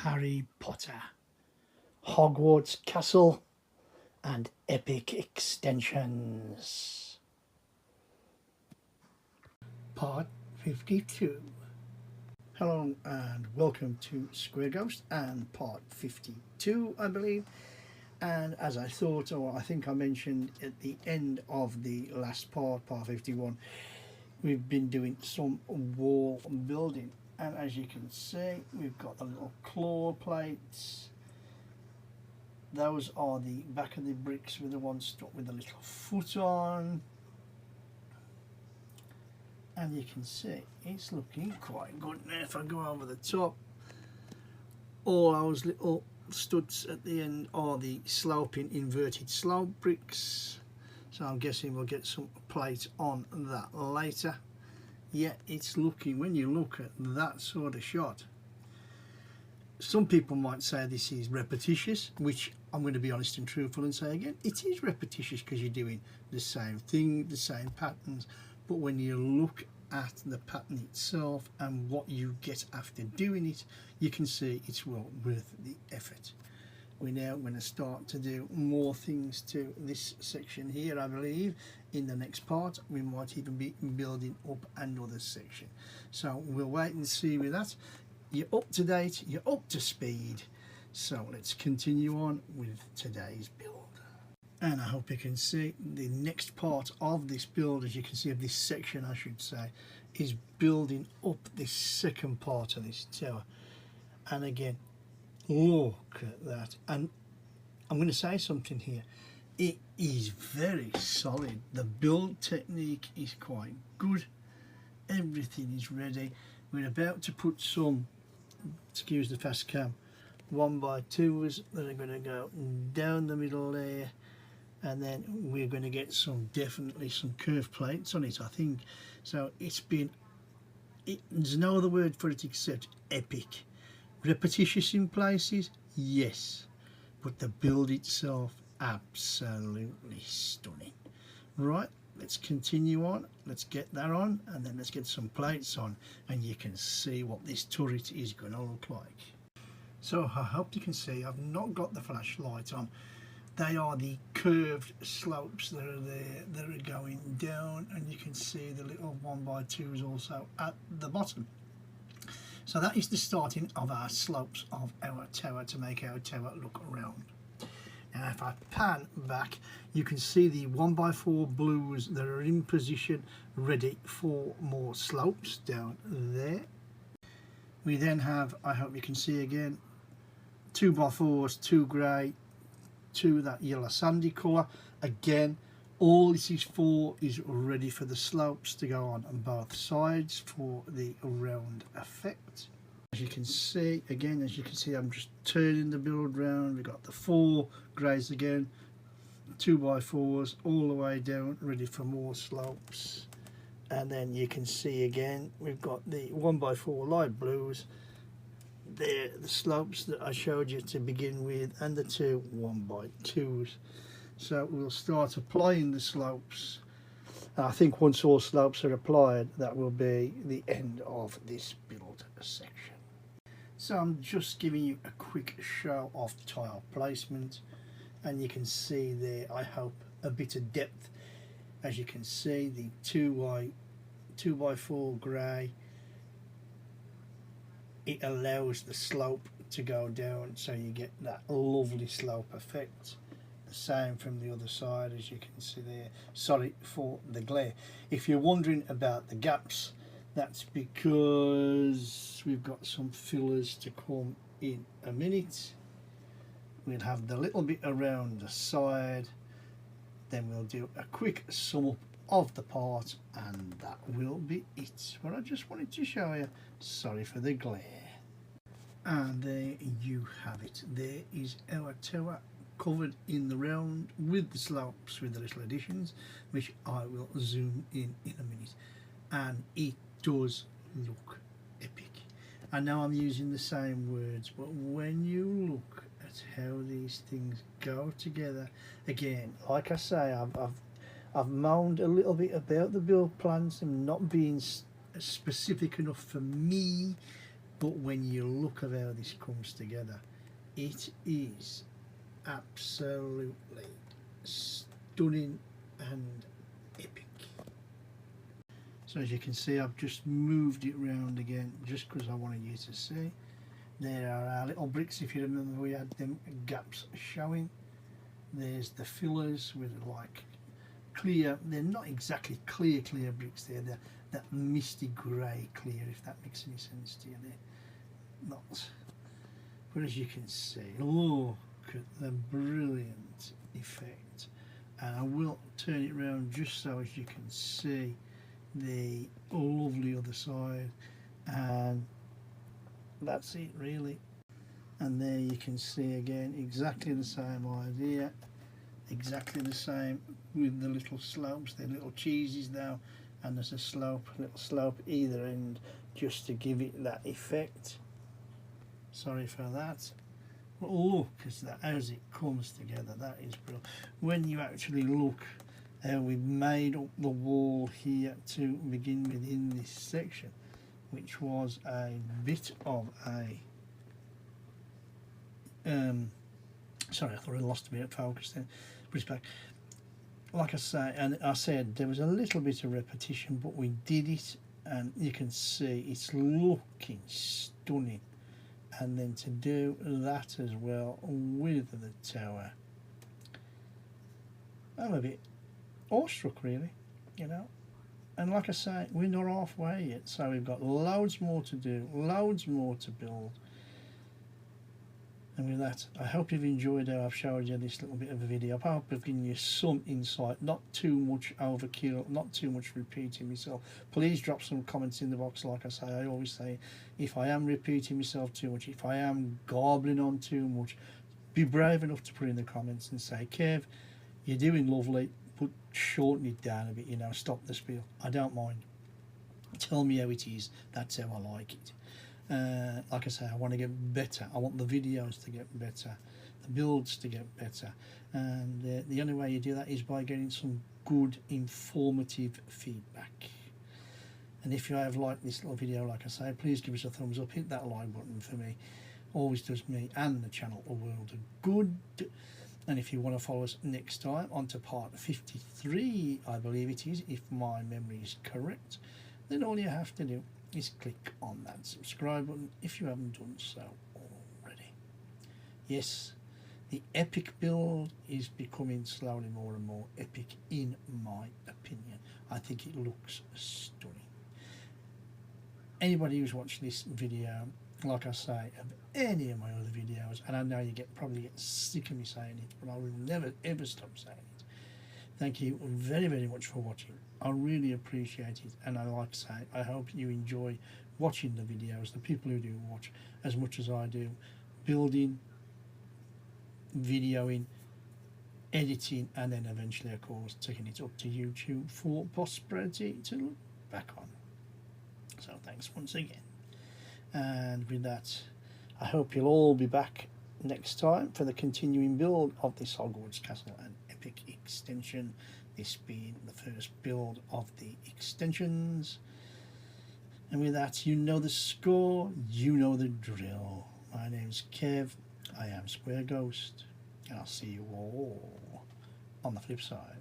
Harry Potter, Hogwarts Castle and epic extensions. Part 52. Hello and welcome to Square Ghost and part 52, I believe. And as I thought, or I think I mentioned at the end of the last part 51, we've been doing some wall building. And as you can see, we've got the little claw plates. Those are the back of the bricks with the one stuck with the little foot on. And you can see it's looking quite good now. If I go over the top, all those little studs at the end are the sloping inverted slope bricks. So I'm guessing we'll get some plate on that later. Yeah, it's looking, when you look at that sort of shot, some people might say this is repetitious, which I'm going to be honest and truthful and say again, it is repetitious because you're doing the same thing, the same patterns. But when you look at the pattern itself and what you get after doing it, you can see it's well worth the effort. We're now going to start to do more things to this section here. I believe in the next part we might even be building up another section, so we'll wait and see with that. You're up to date, you're up to speed, so let's continue on with today's build. And I hope you can see the next part of this build, as you can see, of this section I should say, is building up this second part of this tower. And again, look at that. And I'm going to say something here, it is very solid. The build technique is quite good, everything is ready. We're about to put some, excuse the fast cam, 1x2s that are going to go down the middle there, and then we're going to get some, definitely some curved plates on it, I think. So there's no other word for it except epic. Repetitious in places, yes, but the build itself, absolutely stunning. Right, let's continue on, let's get that on, and then let's get some plates on, and you can see what this turret is going to look like. So I hope you can see I've not got the flashlight on. They are the curved slopes that are there, that are going down, and you can see the little 1x2s also at the bottom. So that is the starting of our slopes of our tower to make our tower look round. Now if I pan back, you can see the 1x4 blues that are in position ready for more slopes down there. We then have, I hope you can see again, 2x4s, 2 grey, 2 that yellow sandy colour. Again, all this is for is ready for the slopes to go on both sides for the round effect. As you can see, again, as you can see, I'm just turning the build round. We've got the 4 greys again, 2x4s all the way down, ready for more slopes. And then you can see again, we've got the 1x4 light blues. There, the slopes that I showed you to begin with, and the 2 1x2s. So we'll start applying the slopes. I think once all slopes are applied, that will be the end of this build section. So I'm just giving you a quick show of tile placement, and you can see there, I hope, a bit of depth. As you can see, the 2x4 grey, it allows the slope to go down, so you get that lovely slope effect. The same from the other side, as you can see there. Sorry for the glare. If you're wondering about the gaps, that's because we've got some fillers to come in a minute. We'll have the little bit around the side, then we'll do a quick sum up of the part, and that will be it. What I just wanted to show you, sorry for the glare. And there you have it. There is our tower covered in the round with the slopes, with the little additions, which I will zoom in a minute. And it does look epic. I know I'm using the same words, but when you look at how these things go together, again, like I say, I've moaned a little bit about the build plans and not being specific enough for me, but when you look at how this comes together, it is absolutely stunning and epic. So as you can see, I've just moved it round again just because I wanted you to see. There are our little bricks. If you remember, we had them gaps showing. There's the fillers with like clear, they're not exactly clear bricks, they're that misty grey clear, if that makes any sense to you. They're not, but as you can see, look at the brilliant effect. And I will turn it around just so as you can see the lovely other side, and that's it really. And there you can see again exactly the same idea, exactly the same with the little slopes. They're little cheeses now, and there's a slope, little slope either end, just to give it that effect. Sorry for that. But look at that, as it comes together, that is brilliant. When you actually look how we've made up the wall here to begin with in this section, which was a bit of a sorry, I thought I lost a bit of focus then. Respect. Like I say, and I said there was a little bit of repetition, but we did it, and you can see it's looking stunning. And then to do that as well with the tower, I'm a bit awestruck really, you know. And like I say, we're not halfway yet, so we've got loads more to do, loads more to build. And with that, I hope you've enjoyed how I've showed you this little bit of a video. I hope I've given you some insight, not too much overkill, not too much repeating myself. Please drop some comments in the box. Like I say, I always say, if I am repeating myself too much, if I am gobbling on too much, be brave enough to put in the comments and say, Kev, you're doing lovely, but shorten it down a bit, you know, stop the spiel. I don't mind. Tell me how it is, that's how I like it. Like I say, I want to get better. I want the videos to get better, the builds to get better, and the only way you do that is by getting some good informative feedback. And if you have liked this little video, like I say, please give us a thumbs up, hit that like button for me, always does me and the channel a world of good. And if you want to follow us next time on to part 53, I believe it is, if my memory is correct, then all you have to do is click on that subscribe button if you haven't done so already. Yes, the epic build is becoming slowly more and more epic in my opinion. I think it looks stunning. Anybody who's watched this video, like I say, of any of my other videos, and I know you probably get sick of me saying it, but I will never ever stop saying it. Thank you very, very much for watching. I really appreciate it, and I like to say, I hope you enjoy watching the videos, the people who do watch, as much as I do, building, videoing, editing, and then eventually, of course, taking it up to YouTube for posterity to look back on. So thanks once again. And with that, I hope you'll all be back next time for the continuing build of this Hogwarts Castle and Epic extension, this being the first build of the extensions. And with that, you know the score, you know the drill. My name's Kev, I am Square Ghost, and I'll see you all on the flip side.